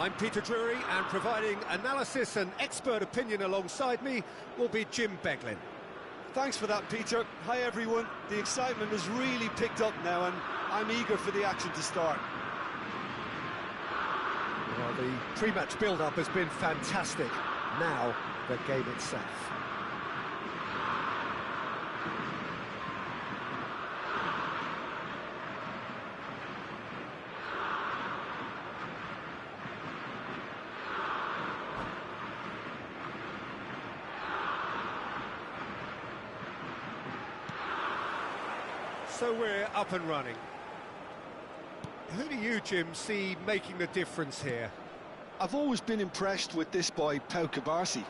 I'm Peter Drury, and providing analysis and expert opinion alongside me will be Jim Beglin. Thanks for that, Peter. Hi, everyone. The excitement has really picked up now, and I'm eager for the action to start. Well, the pre-match build-up has been fantastic. Now, the game itself. So we're up and running. Who do you, Jim, see making the difference here? I've always been impressed with this boy, Pau Cubarsí.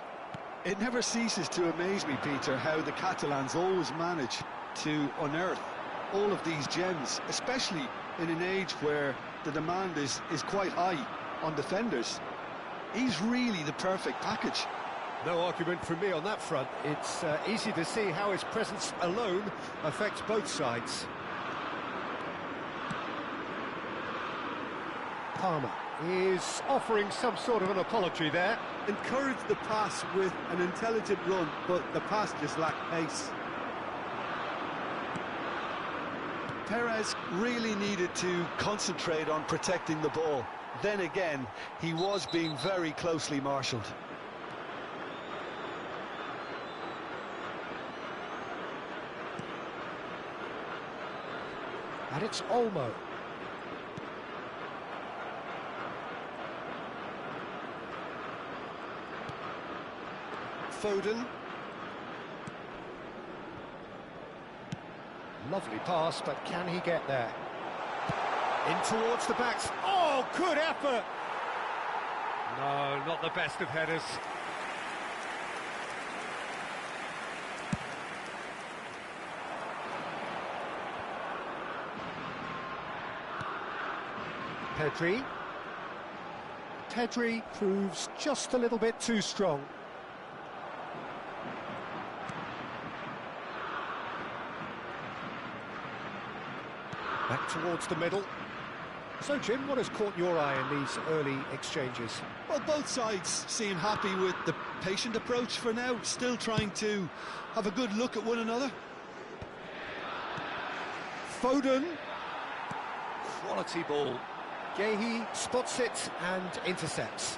It never ceases to amaze me, Peter, how the Catalans always manage to unearth all of these gems, especially in an age where the demand is quite high on defenders. He's really the perfect package. No argument from me on that front. It's easy to see how his presence alone affects both sides. Palmer is offering some sort of an apology there. Encouraged the pass with an intelligent run, but the pass just lacked pace. Perez really needed to concentrate on protecting the ball. Then again, he was being very closely marshalled. And it's Olmo. Foden. Lovely pass, but can he get there? In towards the backs. Oh, good effort! No, not the best of headers. Pedri proves just a little bit too strong. Back towards the middle. So, Jim, what has caught your eye in these early exchanges? Well, both sides seem happy with the patient approach for now, still trying to have a good look at one another. Foden. Quality ball. Gehi spots it and intercepts.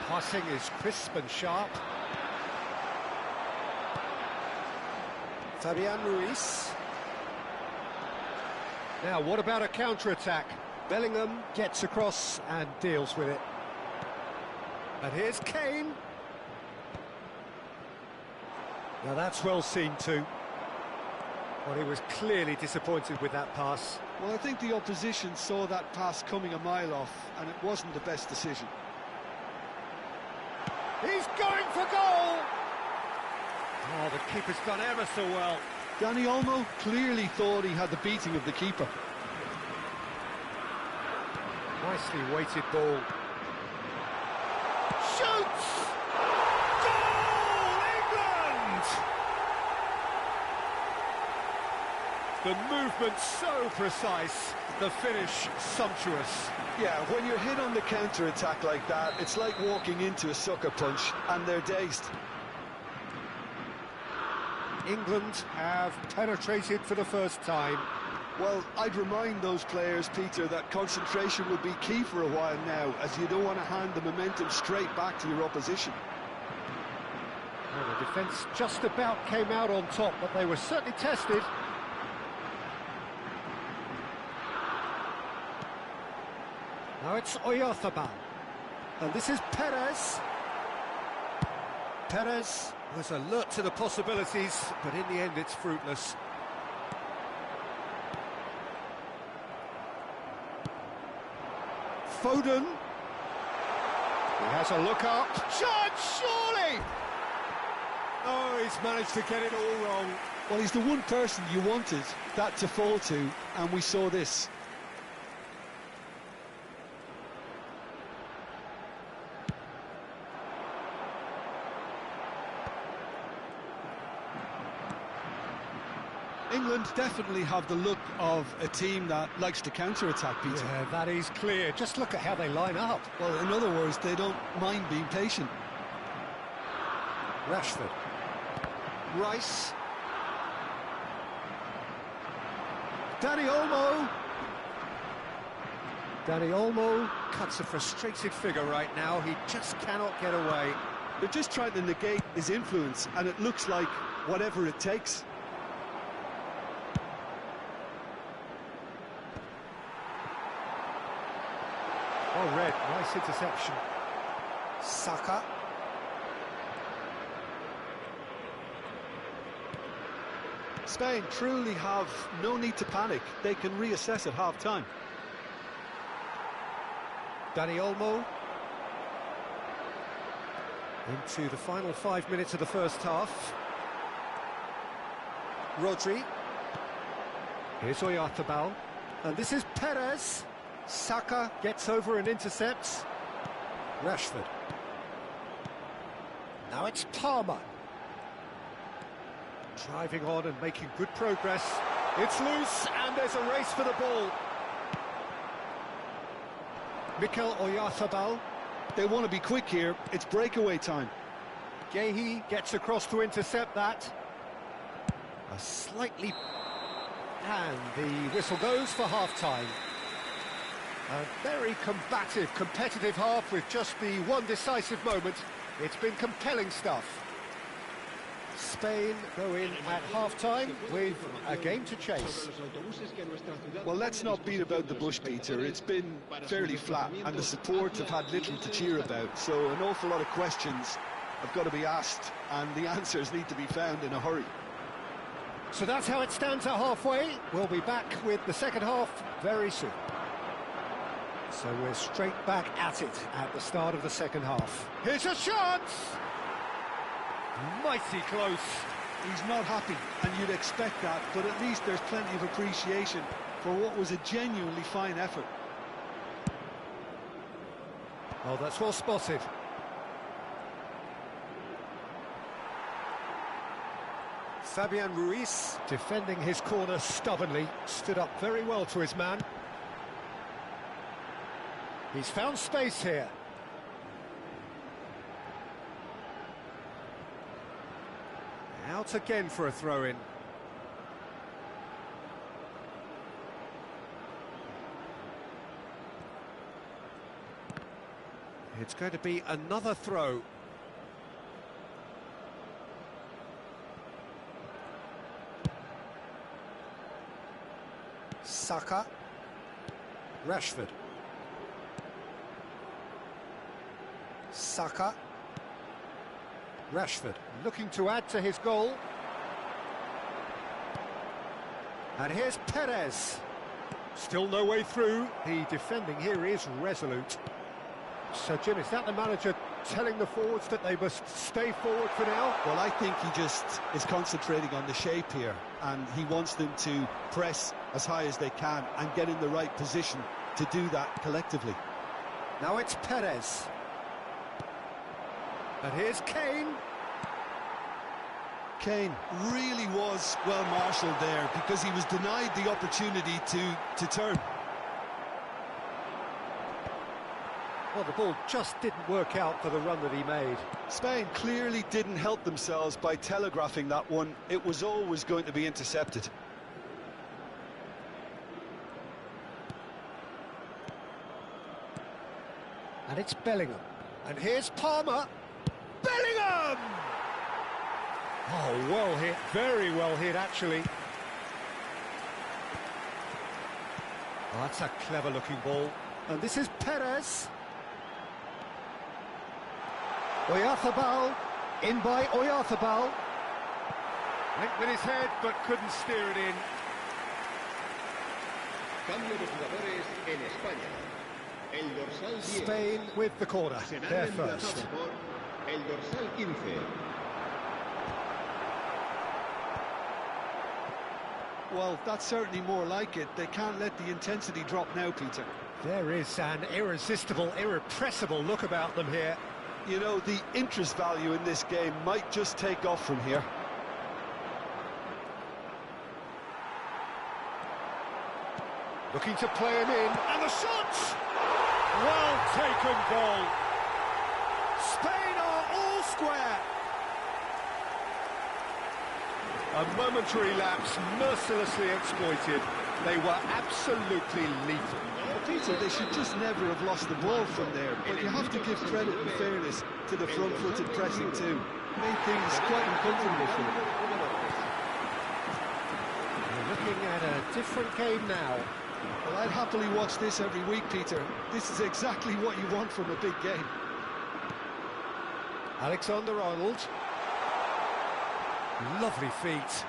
Passing is crisp and sharp. Fabian Ruiz. Now, what about a counter-attack? Bellingham gets across and deals with it. And here's Kane. Now, that's well seen too. Well, he was clearly disappointed with that pass. Well, I think the opposition saw that pass coming a mile off, and it wasn't the best decision. He's going for goal! Oh, the keeper's done ever so well. Dani Olmo clearly thought he had the beating of the keeper. Nicely weighted ball. Shoots! Goal, England! The movement so precise, the finish sumptuous. Yeah, when you're hit on the counter-attack like that, it's like walking into a sucker punch, and they're dazed. England have penetrated for the first time. Well, I'd remind those players, Peter, that concentration will be key for a while now, as you don't want to hand the momentum straight back to your opposition. Well, the defence just about came out on top, but they were certainly tested. Now it's Oyarzabal. And this is Perez. Perez was alert to the possibilities, but in the end it's fruitless. Foden. He has a look up. Charge, surely! Oh, he's managed to get it all wrong. Well, he's the one person you wanted that to fall to, and we saw this. England definitely have the look of a team that likes to counter-attack, Peter. Yeah, that is clear. Just look at how they line up. Well, in other words, they don't mind being patient. Rashford. Rice. Dani Olmo. Dani Olmo cuts a frustrated figure right now. He just cannot get away. They're just trying to negate his influence, and it looks like whatever it takes. Oh, red. Nice interception. Saka. Spain truly have no need to panic. They can reassess at half-time. Dani Olmo. Into the final 5 minutes of the first half. Rodri. Here's Oyarzabal. And this is Perez. Saka gets over and intercepts. Rashford. Now it's Palmer. Driving on and making good progress. It's loose and there's a race for the ball. Mikel Oyarzabal. They want to be quick here. It's breakaway time. Gehi gets across to intercept that. A slightly... And the whistle goes for half-time. A very combative, competitive half with just the one decisive moment. It's been compelling stuff. Spain go in at half-time with a game to chase. Well, let's not beat about the bush, Peter. It's been fairly flat, and the support have had little to cheer about. So an awful lot of questions have got to be asked, and the answers need to be found in a hurry. So that's how it stands at halfway. We'll be back with the second half very soon. So we're straight back at it at the start of the second half. Here's a shot! Mighty close. He's not happy, and you'd expect that, but at least there's plenty of appreciation for what was a genuinely fine effort. Oh, that's well spotted. Fabian Ruiz, defending his corner stubbornly, stood up very well to his man. He's found space here. Out again for a throw-in. It's going to be another throw. Saka. Rashford. Saka. Rashford looking to add to his goal. And here's Perez. Still no way through. The defending here is resolute. So, Jim, is that the manager telling the forwards that they must stay forward for now? Well, I think he just is concentrating on the shape here, and he wants them to press as high as they can and get in the right position to do that collectively. Now it's Perez. And here's Kane. Kane really was well marshalled there because he was denied the opportunity to turn. Well, the ball just didn't work out for the run that he made. Spain clearly didn't help themselves by telegraphing that one. It was always going to be intercepted. And it's Bellingham. And here's Palmer. Bellingham! Oh, well hit. Very well hit, actually. Oh, that's a clever-looking ball. And this is Perez. Oyarzabal. In by Oyarzabal. Went with his head, but couldn't steer it in. Cambio de jugadores en España. El dorsal 10. Spain with the corner. They're first. El dorsal 15. Well, that's certainly more like it. They can't let the intensity drop now, Peter. There is an irresistible, irrepressible look about them here. You know, the interest value in this game might just take off from here. Looking to play him in, and the shot! Well taken goal. Spain are all square. A momentary lapse, mercilessly exploited. They were absolutely lethal. Peter, they should just never have lost the ball from there, but you have to give credit and fairness to the front-footed pressing too. Made things quite uncomfortable for them. We're looking at a different game now. Well, I'd happily watch this every week, Peter. This is exactly what you want from a big game. Alexander-Arnold. Lovely feet.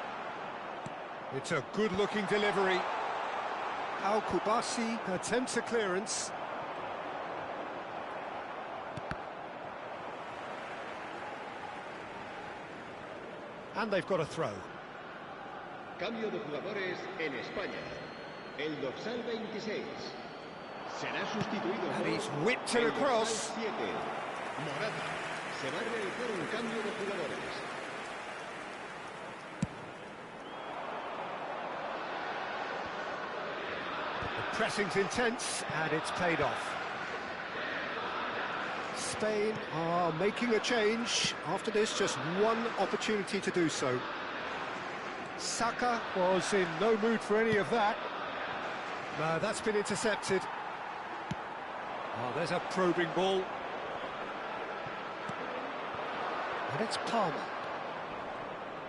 It's a good-looking delivery. Al-Kubasi attempts a clearance. And they've got a throw. Cambio de jugadores en España. El dorsal 26 será sustituido And por he's whipped it el across. dorsal 7. Morata. Se va a realizar un cambio de jugadores. The pressing's intense, and it's paid off. Spain are making a change. After this, just one opportunity to do so. Saka was in no mood for any of that. No, that's been intercepted. Oh, there's a probing ball. And it's Palmer.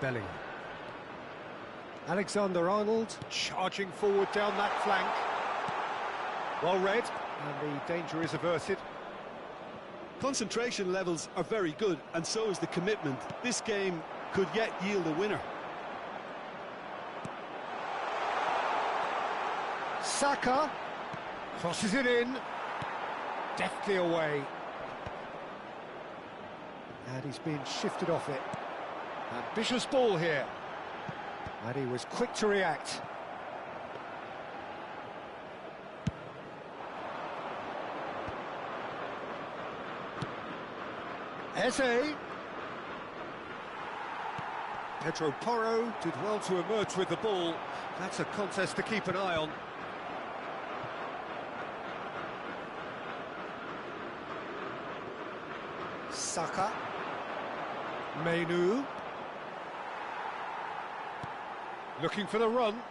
Bellingham. Alexander-Arnold charging forward down that flank. Well read, and the danger is averted. Concentration levels are very good, and so is the commitment. This game could yet yield a winner. Saka crosses it in, deftly away. And he's been shifted off it. Ambitious ball here. And he was quick to react. Eze. Pedro Porro did well to emerge with the ball. That's a contest to keep an eye on. Saka. Menu. Looking for the run.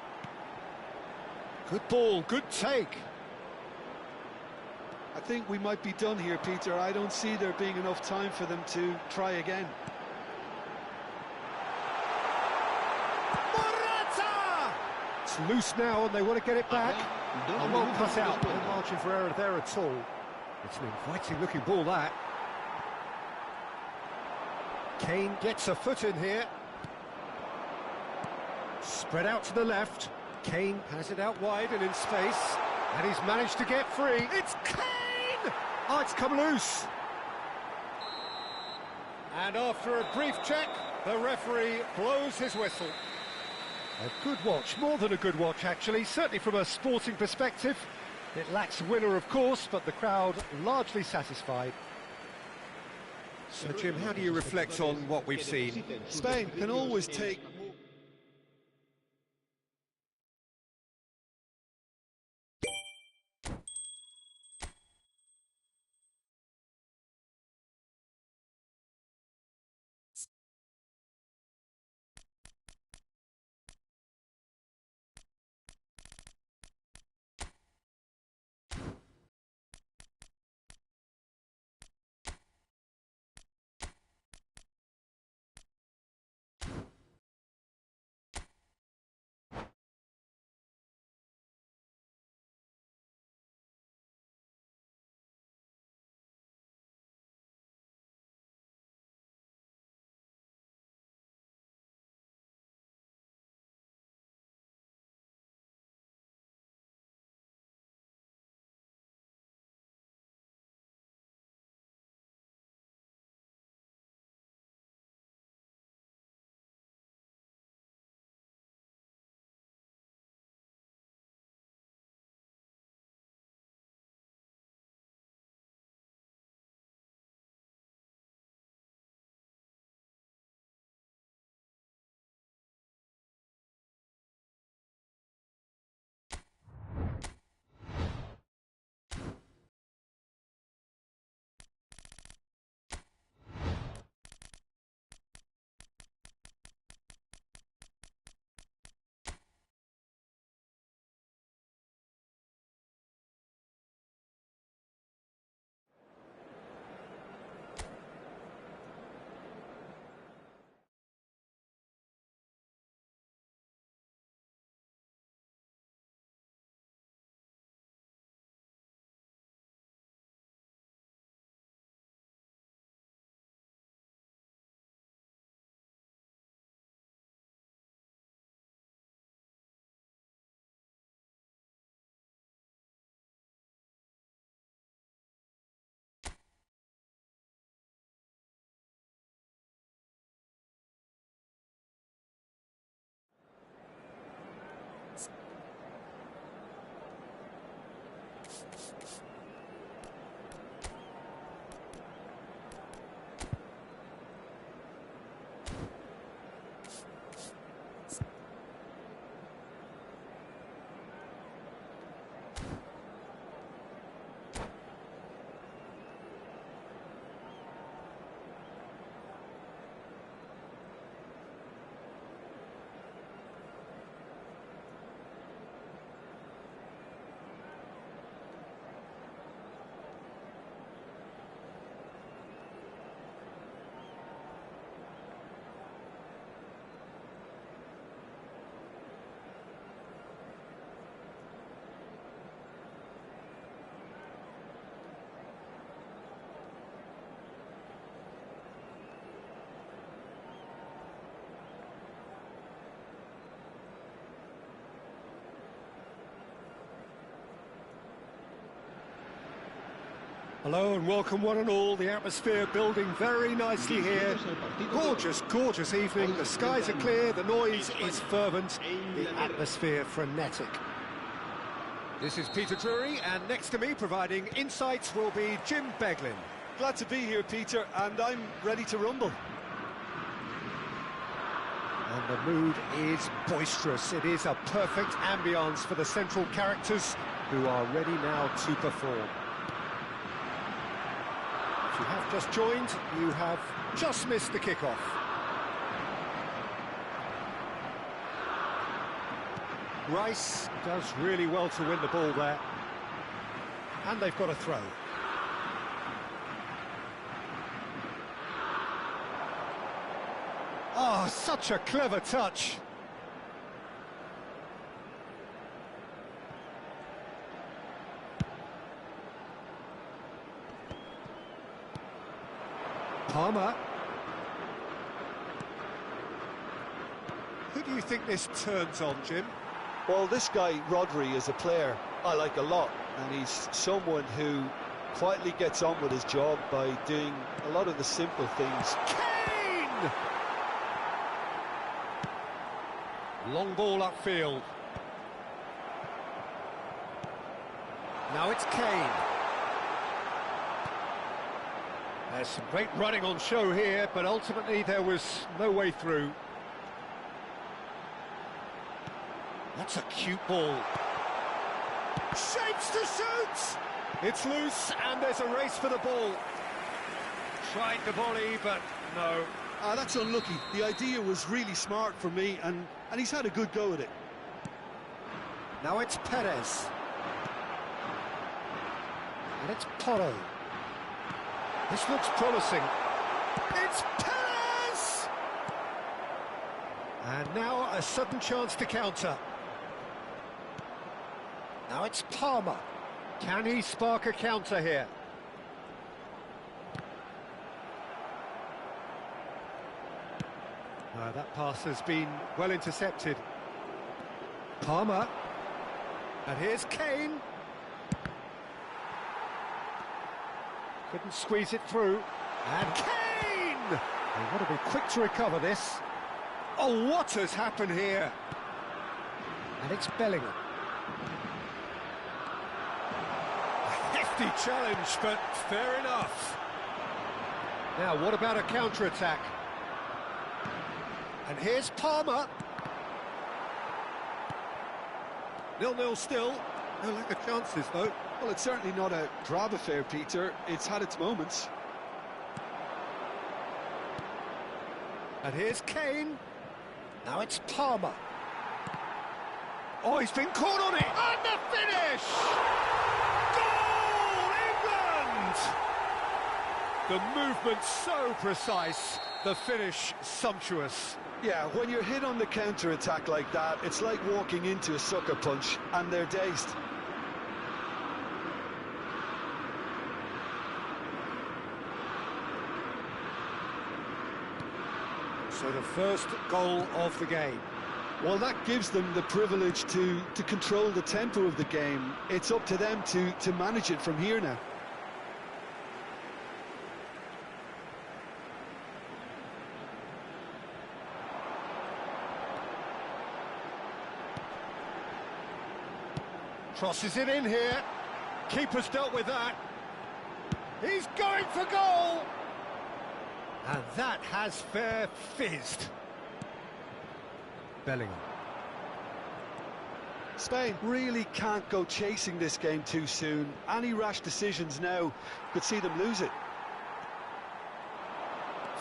Good ball, good take. I think we might be done here, Peter. I don't see there being enough time for them to try again. Morata! It's loose now and they want to get it back. I won't cut out. No margin for error there at all. It's an inviting looking ball, that. Kane gets a foot in here. Spread out to the left. Kane has it out wide and in space. And he's managed to get free. It's Kane! Oh, it's come loose. And after a brief check, the referee blows his whistle. A good watch, more than a good watch actually, certainly from a sporting perspective. It lacks a winner, of course, but the crowd largely satisfied. So, Jim, how do you reflect on what we've seen? Spain can always take Hello and welcome one and all. The atmosphere building very nicely here. Gorgeous, gorgeous evening. The skies are clear, the noise is fervent, the atmosphere frenetic. This is Peter Drury, and next to me providing insights will be Jim Beglin. Glad to be here, Peter, and I'm ready to rumble. And the mood is boisterous. It is a perfect ambience for the central characters who are ready now to perform. If you have just joined, you have just missed the kickoff. Rice does really well to win the ball there. And they've got a throw. Oh, such a clever touch. Palmer. Who do you think this turns on, Jim? Well, this guy, Rodri, is a player I like a lot, and he's someone who quietly gets on with his job by doing a lot of the simple things. Kane! Long ball upfield. Now it's Kane. There's some great running on show here, but ultimately there was no way through. That's a cute ball. Shapes to shoot! It's loose, and there's a race for the ball. Tried the volley, but no. That's unlucky. The idea was really smart for me, and he's had a good go at it. Now it's Perez. And it's Porro. This looks promising. It's Perez! And now a sudden chance to counter. Now it's Palmer. Can he spark a counter here? That pass has been well intercepted. Palmer. And here's Kane. Couldn't squeeze it through. And Kane! They want to be quick to recover this. Oh, what has happened here? And it's Bellingham. A hefty challenge, but fair enough. Now, what about a counter-attack? And here's Palmer. 0-0 still. No lack of chances, though. Well, it's certainly not a grab affair, Peter. It's had its moments. And here's Kane. Now it's Palmer. Oh, he's been caught on it. And the finish! Goal, England! The movement so precise, the finish sumptuous. Yeah, when you're hit on the counter-attack like that, it's like walking into a sucker punch, and they're dazed. So the first goal of the game. Well, that gives them the privilege to control the tempo of the game. It's up to them to manage it from here now. Crosses it in here. keeper's dealt with that. He's going for goal! And that has fair fizzed. Bellingham. Spain really can't go chasing this game too soon. Any rash decisions now could see them lose it.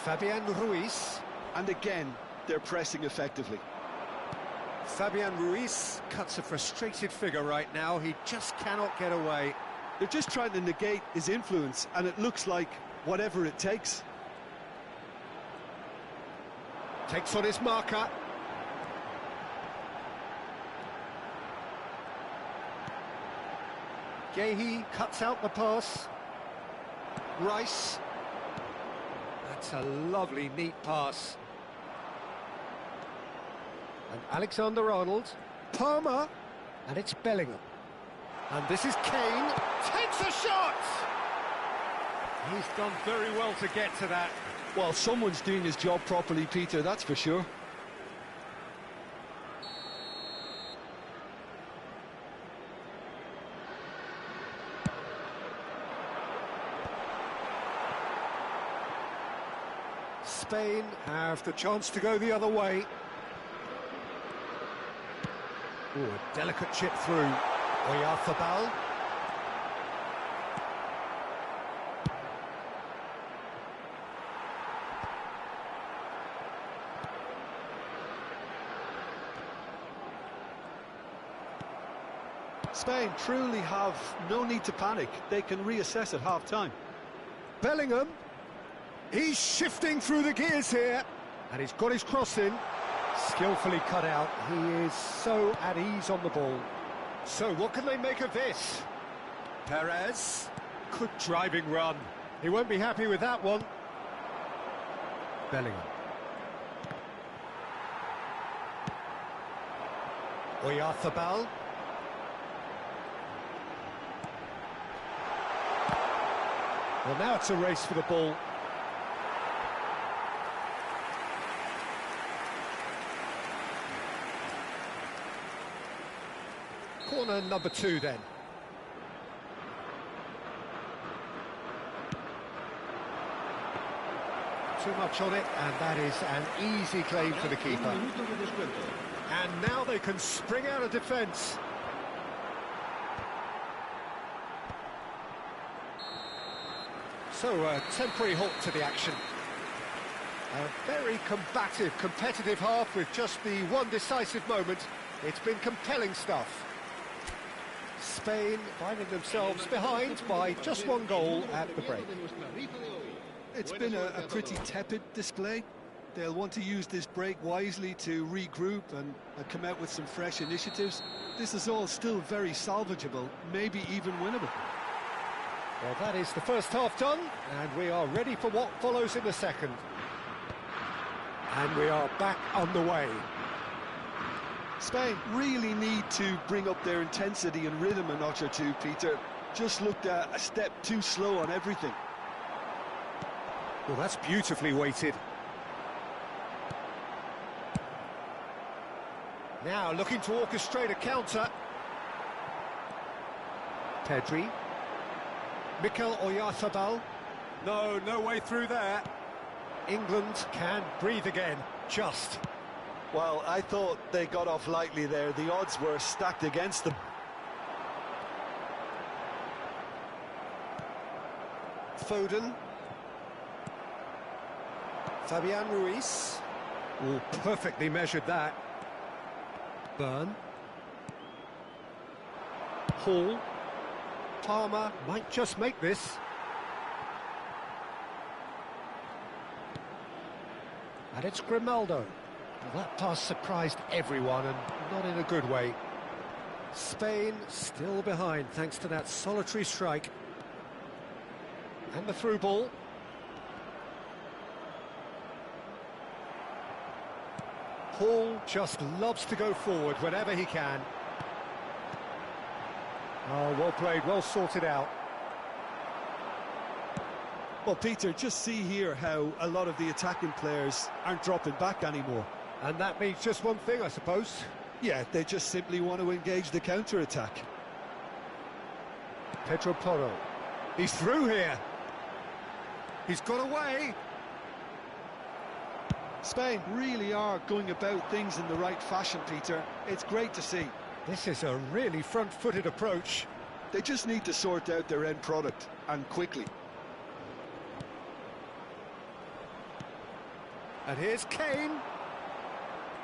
Fabian Ruiz. And again, they're pressing effectively. Fabian Ruiz cuts a frustrated figure right now. He just cannot get away. They're just trying to negate his influence, and it looks like whatever it takes. Takes on his marker. Gehi cuts out the pass. Rice. That's a lovely, neat pass. And Alexander-Arnold. Palmer. And it's Bellingham. And this is Kane. Takes a shot! He's done very well to get to that. Well, someone's doing his job properly, Peter, that's for sure. Spain have the chance to go the other way. Ooh, a delicate chip through. Oyarzabal. Spain truly have no need to panic. They can reassess at half-time. Bellingham. He's shifting through the gears here. And he's got his cross in. Skillfully cut out. He is so at ease on the ball. So what can they make of this? Perez. Good driving run. He won't be happy with that one. Bellingham. Oyarzabal. Well, now it's a race for the ball. Corner number 2 then. Too much on it, and that is an easy claim for the keeper. And now they can spring out of defence. So a temporary halt to the action. A very combative, competitive half with just the one decisive moment. It's been compelling stuff. Spain finding themselves behind by just one goal at the break. It's been a pretty tepid display. They'll want to use this break wisely to regroup and come out with some fresh initiatives. This is all still very salvageable, maybe even winnable. Well, that is the first half done, and we are ready for what follows in the second. And we are back on the way. Spain really need to bring up their intensity and rhythm a notch or two, Peter. Just looked a step too slow on everything. Well, that's beautifully weighted. Now looking to orchestrate a counter. Pedri. Mikel Oyarzabal. No way through there. England can breathe again, just. Well, I thought they got off lightly there. The odds were stacked against them. Foden. Fabian Ruiz. Oh, perfectly measured that. Burn. Hall. Palmer might just make this. And it's Grimaldo. Well, that pass surprised everyone, and not in a good way. Spain still behind thanks to that solitary strike. And the through ball. Hall just loves to go forward whenever he can. Oh, well played, well sorted out. Well, Peter, just see here how a lot of the attacking players aren't dropping back anymore. And that means just one thing, I suppose. Yeah, they just simply want to engage the counter-attack. Pedro Porro. He's through here. He's got away. Spain really are going about things in the right fashion, Peter. It's great to see. This is a really front-footed approach. They just need to sort out their end product, and quickly. And here's Kane.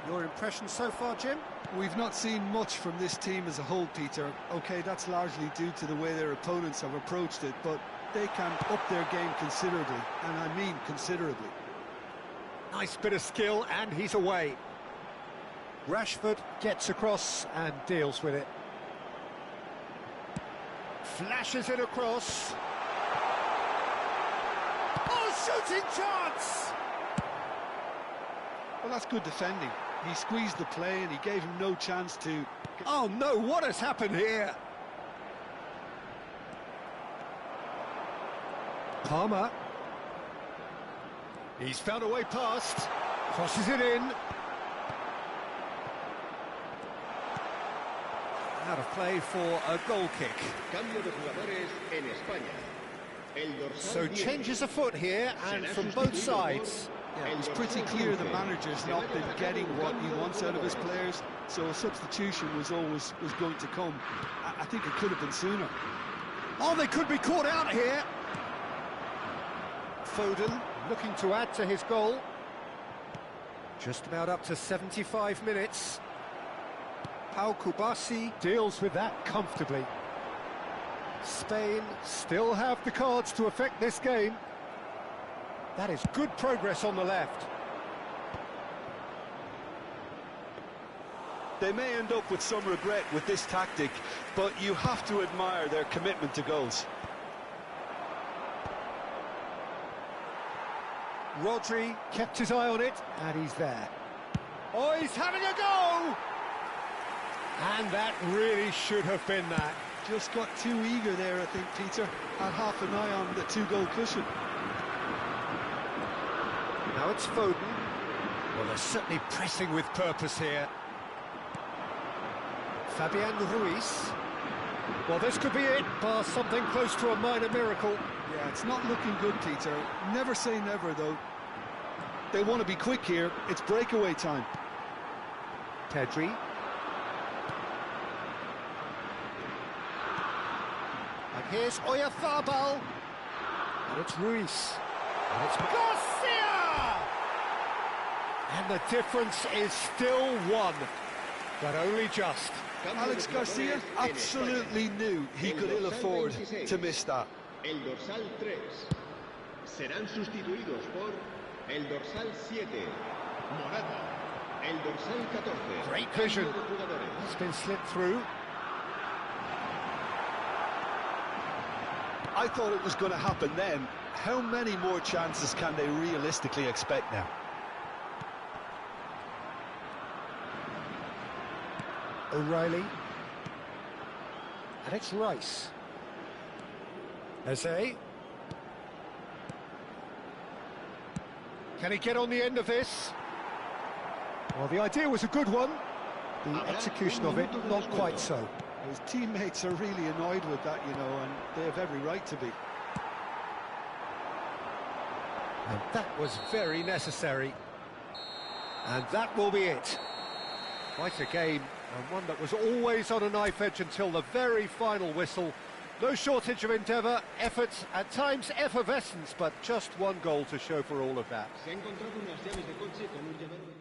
Your impression so far, Jim? We've not seen much from this team as a whole, Peter. OK, that's largely due to the way their opponents have approached it, but they can up their game considerably, and I mean considerably. Nice bit of skill, and he's away. Rashford gets across and deals with it. Flashes it across. Oh, shooting chance! Well, that's good defending. He squeezed the play and he gave him no chance to... Oh no, what has happened here? Palmer. He's found a way past. Crosses it in. Out of play for a goal kick. Cambio de jugadores en España. El dorsal So 10 changes afoot here, and será from both sustituido por sides. Yeah, it was pretty clear the manager's not been getting what he wants out of his players, so a substitution was going to come. I think it could have been sooner. Oh, they could be caught out here. Foden looking to add to his goal. Just about up to 75 minutes. Pau Kubasi deals with that comfortably. Spain still have the cards to affect this game. That is good progress on the left. They may end up with some regret with this tactic, but you have to admire their commitment to goals. Rodri kept his eye on it, and he's there. Oh, he's having a go! And that really should have been that. Just got too eager there, I think, Peter. Had half an eye on the two-goal cushion. Now it's Foden. Well, they're certainly pressing with purpose here. Fabian Ruiz. Well, this could be it, bar something close to a minor miracle. Yeah, it's not looking good, Peter. Never say never, though. They want to be quick here. It's breakaway time. Pedri. And here's Oyarzabal. And it's Ruiz. And it's Garcia! And the difference is still one, but only just. Alex Garcia absolutely knew he could ill afford to miss that. El dorsal 3 serán sustituidos por el dorsal 7, Morata. El dorsal 14. Great vision. Cambio de jugadores. It's been slipped through. I thought it was going to happen then. How many more chances can they realistically expect now? O'Reilly. And it's Rice. Eze. Can he get on the end of this? Well, the idea was a good one. The execution of it, not quite so. His teammates are really annoyed with that, you know, and they have every right to be. And that was very necessary. And that will be it. Quite a game, and one that was always on a knife edge until the very final whistle. No shortage of endeavour, effort, at times effervescence, but just one goal to show for all of that. Se ha encontrado unas llaves de coche con un llavero.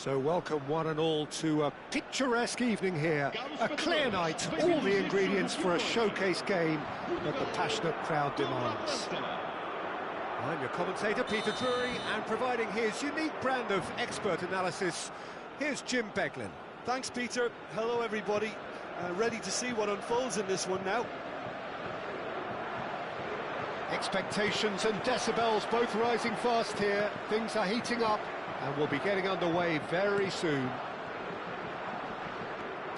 So welcome one and all to a picturesque evening here. A clear night, all the ingredients for a showcase game that the passionate crowd demands. I'm your commentator, Peter Drury, and providing his unique brand of expert analysis, here's Jim Beglin. Thanks, Peter. Hello, everybody. Ready to see what unfolds in this one now. Expectations and decibels both rising fast here. Things are heating up, and we'll be getting underway very soon.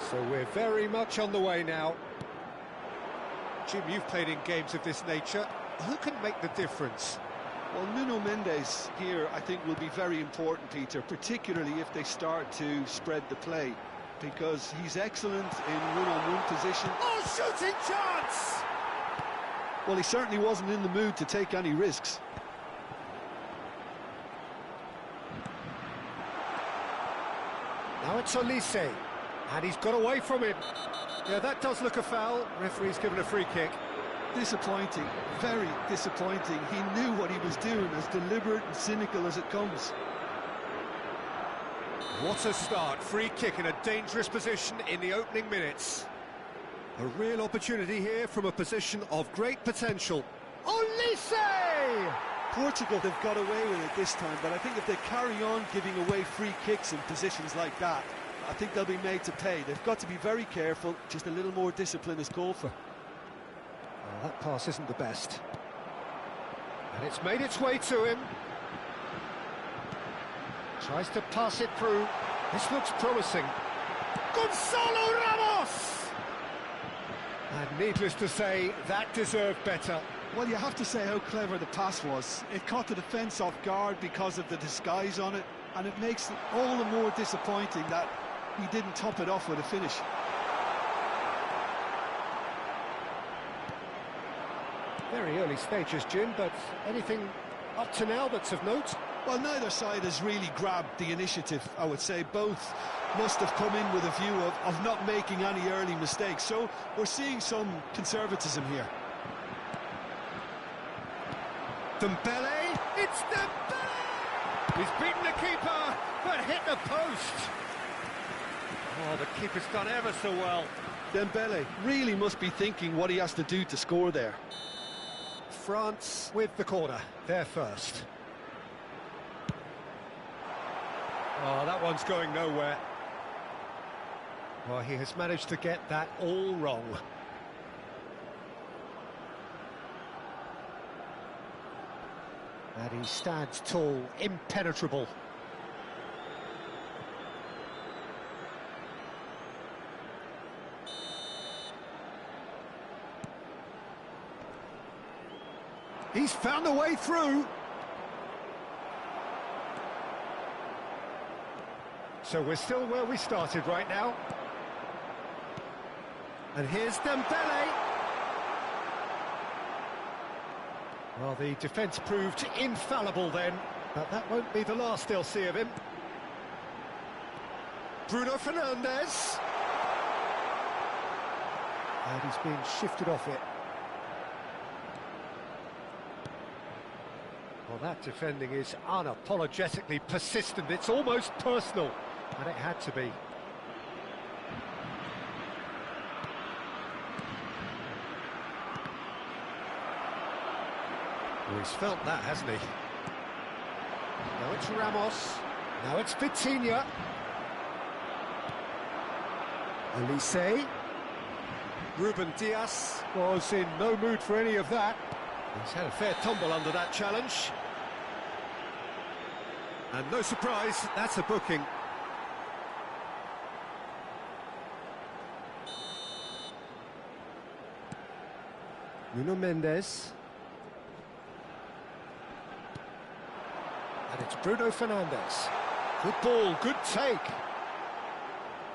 So we're very much on the way now. Jim, you've played in games of this nature. Who can make the difference? Well, Nuno Mendes here, I think, will be very important, Peter, particularly if they start to spread the play, because he's excellent in one-on-one position. Oh, shooting chance! Well, he certainly wasn't in the mood to take any risks. Now it's Olise, and he's got away from him. Yeah, that does look a foul. Referee's given a free kick. Disappointing, very disappointing. He knew what he was doing, as deliberate and cynical as it comes. What a start. Free kick in a dangerous position in the opening minutes. A real opportunity here from a position of great potential. Olise! Portugal have got away with it this time, but I think if they carry on giving away free kicks in positions like that, I think they'll be made to pay. They've got to be very careful. Just a little more discipline is called for. Well, that pass isn't the best. And it's made its way to him. Tries to pass it through. This looks promising. Gonzalo Ramos! And needless to say, that deserved better. Well, you have to say how clever the pass was. It caught the defence off guard because of the disguise on it, and it makes it all the more disappointing that he didn't top it off with a finish. Very early stages, Jim, but anything up to now that's of note? Well, neither side has really grabbed the initiative, I would say. Both must have come in with a view of not making any early mistakes, so we're seeing some conservatism here. Dembele, it's Dembele! He's beaten the keeper, but hit the post. Oh, the keeper's done ever so well. Dembele really must be thinking what he has to do to score there. France with the corner, they're first. Oh, that one's going nowhere. Well, he has managed to get that all wrong. And he stands tall, impenetrable. He's found a way through. So we're still where we started right now. And here's Dembele. Well, the defence proved infallible then, but that won't be the last they'll see of him. Bruno Fernandes. And he's been shifted off it. Well, that defending is unapologetically persistent. It's almost personal, and it had to be. Well, he's felt that, hasn't he? Now it's Ramos. Now it's Vitinha. Olise. Ruben Dias was in no mood for any of that. He's had a fair tumble under that challenge. And no surprise, that's a booking. Nuno Mendes. And it's Bruno Fernandes. Good ball, good take.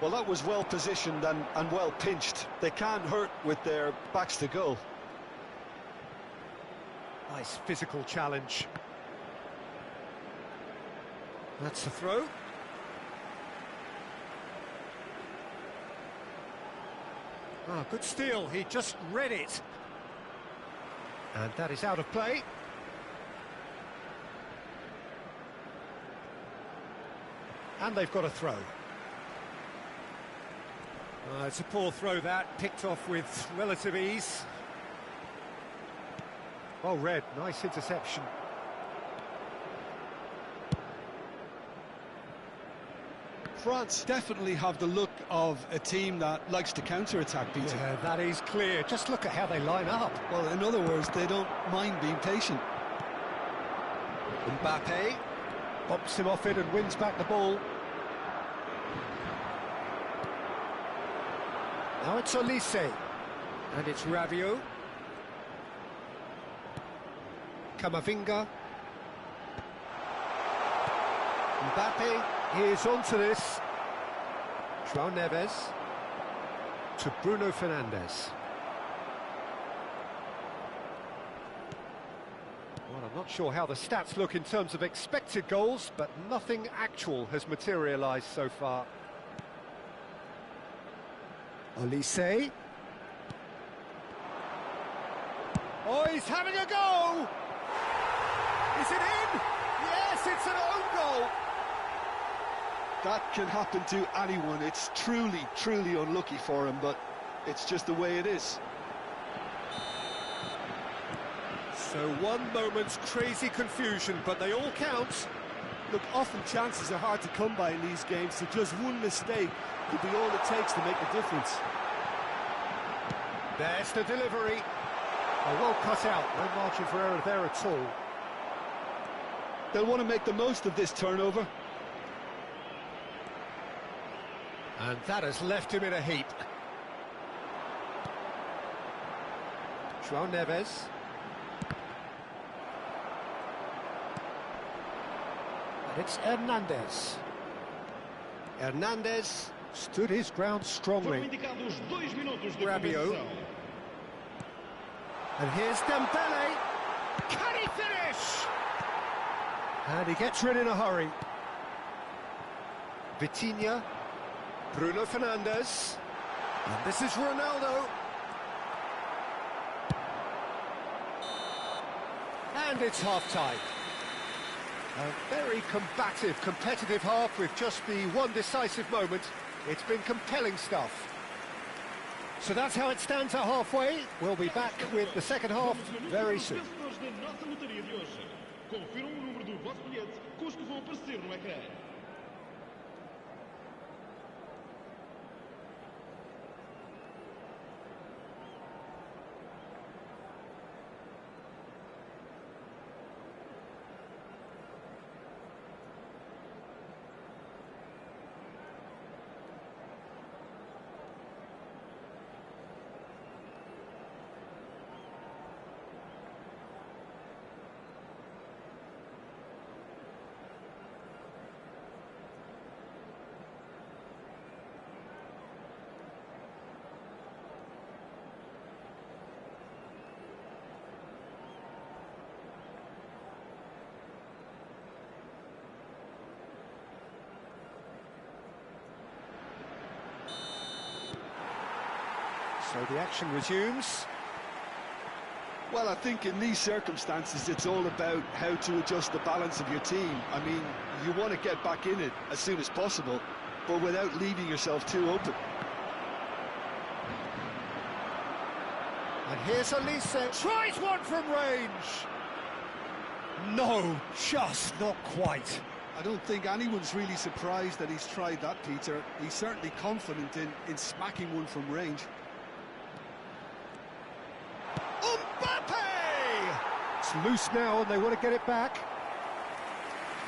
Well, that was well positioned and well pinched. They can't hurt with their backs to goal. Nice physical challenge. That's the throw. Oh, good steal. He just read it. And that is out of play. And they've got a throw. It's a poor throw that, picked off with relative ease. Well read, nice interception. France definitely have the look of a team that likes to counter-attack, Peter. Yeah, that is clear. Just look at how they line up. Well, in other words, they don't mind being patient. Mbappe pops him off it and wins back the ball. Now it's Olise, and it's Rabiot. Camavinga. Mbappe is onto this. João Neves to Bruno Fernandes. Well, I'm not sure how the stats look in terms of expected goals, but nothing actual has materialised so far. Olise. Oh, he's having a go! Is it in? Yes, it's an own goal! That can happen to anyone. It's truly, truly unlucky for him, but it's just the way it is. So one moment's crazy confusion, but they all count. Look, often chances are hard to come by in these games, so just one mistake could be all it takes to make the difference. There's the delivery. Oh, well cut out, no margin for error there at all. They'll want to make the most of this turnover. And that has left him in a heap. João Neves. And it's Hernandez. Hernandez stood his ground strongly. Rabiot. And here's Dembele. Can he finish? And he gets rid in a hurry. Vitinha. Bruno Fernandes. And this is Ronaldo. And it's half-time. A very combative, competitive half with just the one decisive moment. It's been compelling stuff. So that's how it stands at halfway. We'll be back with the second half very soon. Confiram o número do vosso bilhete com os que vão aparecer no ecrã. So the action resumes. Well, I think in these circumstances, it's all about how to adjust the balance of your team. I mean, you want to get back in it as soon as possible, but without leaving yourself too open. And here's Olise. Tries one from range. No, just not quite. I don't think anyone's really surprised that he's tried that, Peter. He's certainly confident in smacking one from range. Mbappe! It's loose now and they want to get it back.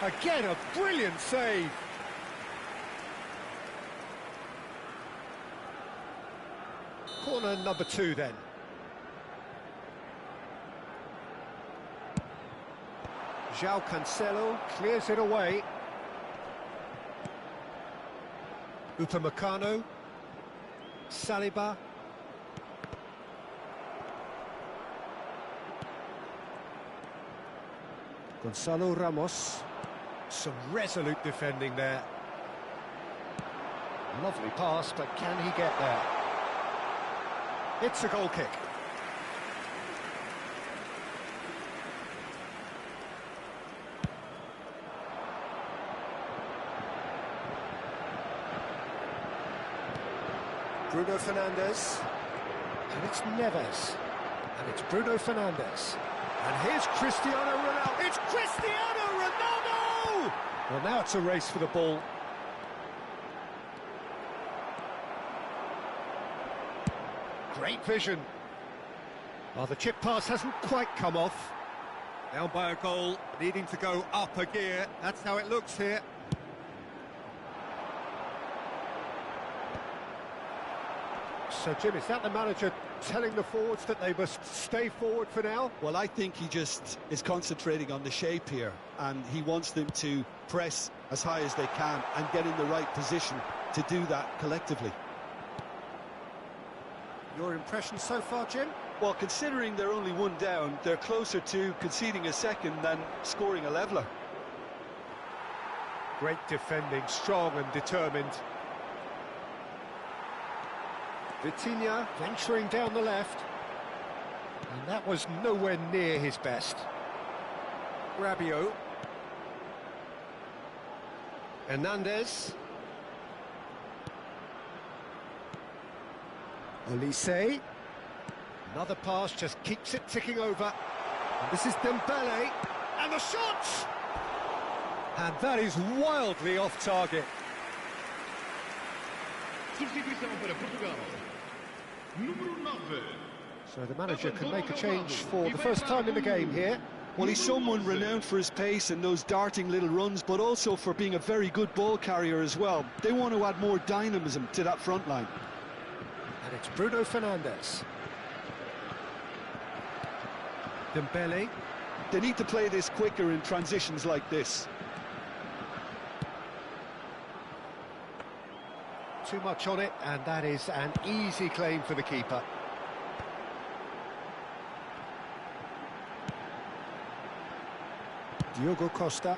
Again, a brilliant save. Corner number 2 then. João Cancelo clears it away. Upamecano. Saliba. Gonzalo Ramos. Some resolute defending there. Lovely pass, but can he get there? It's a goal kick. Bruno Fernandes. And it's Neves. And it's Bruno Fernandes. And here's Cristiano Ronaldo. It's Cristiano Ronaldo! Well, now it's a race for the ball. Great vision. Well, the chip pass hasn't quite come off. Down by a goal, needing to go up a gear. That's how it looks here. So, Jim, is that the manager telling the forwards that they must stay forward for now? Well, I think he just is concentrating on the shape here, and he wants them to press as high as they can and get in the right position to do that collectively. Your impression so far, Jim? Well, considering they're only one down, they're closer to conceding a second than scoring a leveller. Great defending, strong and determined. Vitinha venturing down the left. And that was nowhere near his best. Rabiot. Hernandez. Olise. Another pass just keeps it ticking over. And this is Dembele. And the shot! And that is wildly off target. Substituição para Portugal. Número 9. So the manager can make a change for the first time in the game here. Well, he's someone renowned for his pace and those darting little runs, but also for being a very good ball carrier as well. They want to add more dynamism to that front line. And it's Bruno Fernandes. Dembele. They need to play this quicker in transitions like this. Too much on it, and that is an easy claim for the keeper. Diogo Costa.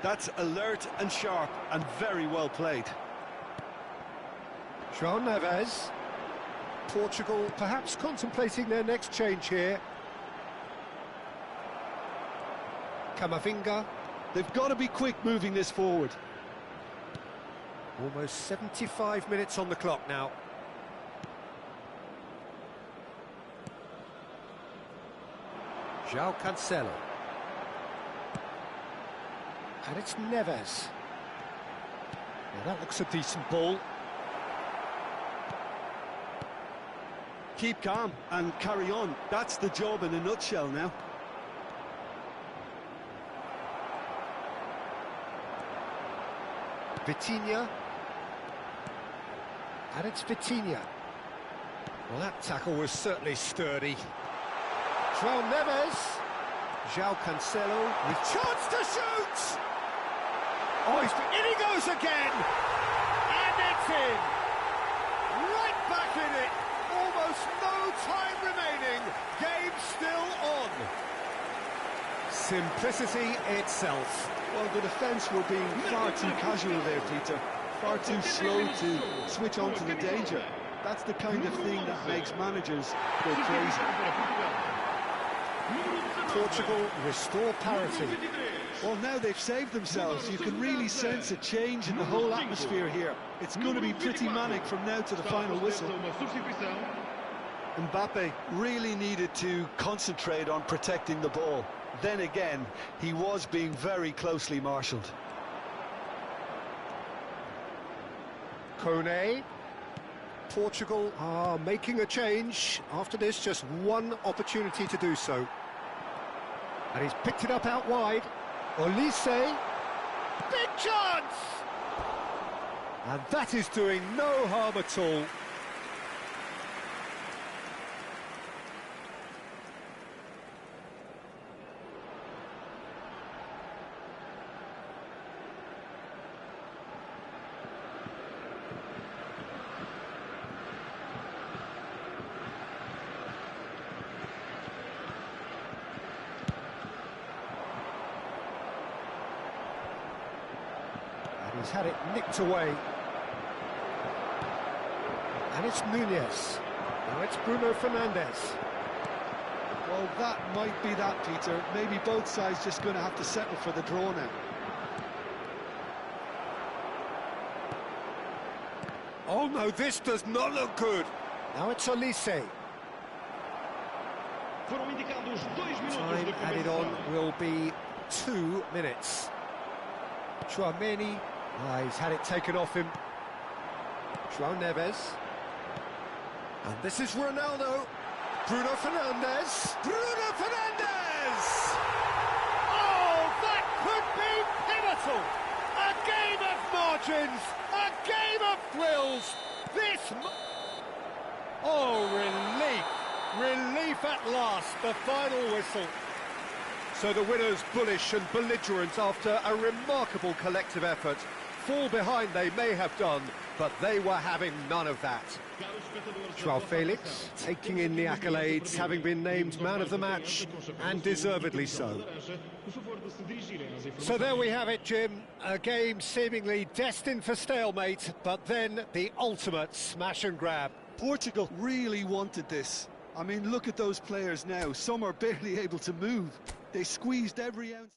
That's alert and sharp and very well played. João Neves. Portugal perhaps contemplating their next change here. Camavinga. They've got to be quick moving this forward. Almost 75 minutes on the clock now. João Cancelo. And it's Neves. Now that looks a decent ball. Keep calm and carry on. That's the job in a nutshell now. Vitinha. And it's Vitinha. Well, that tackle was certainly sturdy. João Neves. João Cancelo with chance to shoot! Oh, in he goes again! And it's in! Right back in it! Almost no time remaining. Game still on. Simplicity itself. Well, the defence were being far too casual there, Peter. Far too slow to switch on to the danger. That's the kind of thing that makes managers go crazy. Portugal restore parity. Well, now they've saved themselves. You can really sense a change in the whole atmosphere here. It's going to be pretty manic from now to the final whistle. Mbappe really needed to concentrate on protecting the ball. Then again, he was being very closely marshalled. Kone. Portugal are making a change. After this, just one opportunity to do so. And he's picked it up out wide. Olise. Big chance! And that is doing no harm at all. He's had it nicked away. And it's Nunez. Now it's Bruno Fernandes. Well, that might be that, Peter. Maybe both sides just going to have to settle for the draw now. Oh no, this does not look good. Now it's Olise. Foram indicados 2 minutos Time de added on compensação. will be 2 minutes. Chouameni, he's had it taken off him. João Neves. And this is Ronaldo. Bruno Fernandes. Bruno Fernandes! Oh, that could be pivotal! A game of margins! A game of thrills! Oh, relief! Relief at last, the final whistle. So the winners bullish and belligerent after a remarkable collective effort. Fall behind they may have done, but they were having none of that. João Felix taking in the accolades, having been named man of the match, and deservedly so. So there we have it, Jim. A game seemingly destined for stalemate, but then the ultimate smash and grab. Portugal really wanted this. I mean, look at those players now. Some are barely able to move. They squeezed every ounce.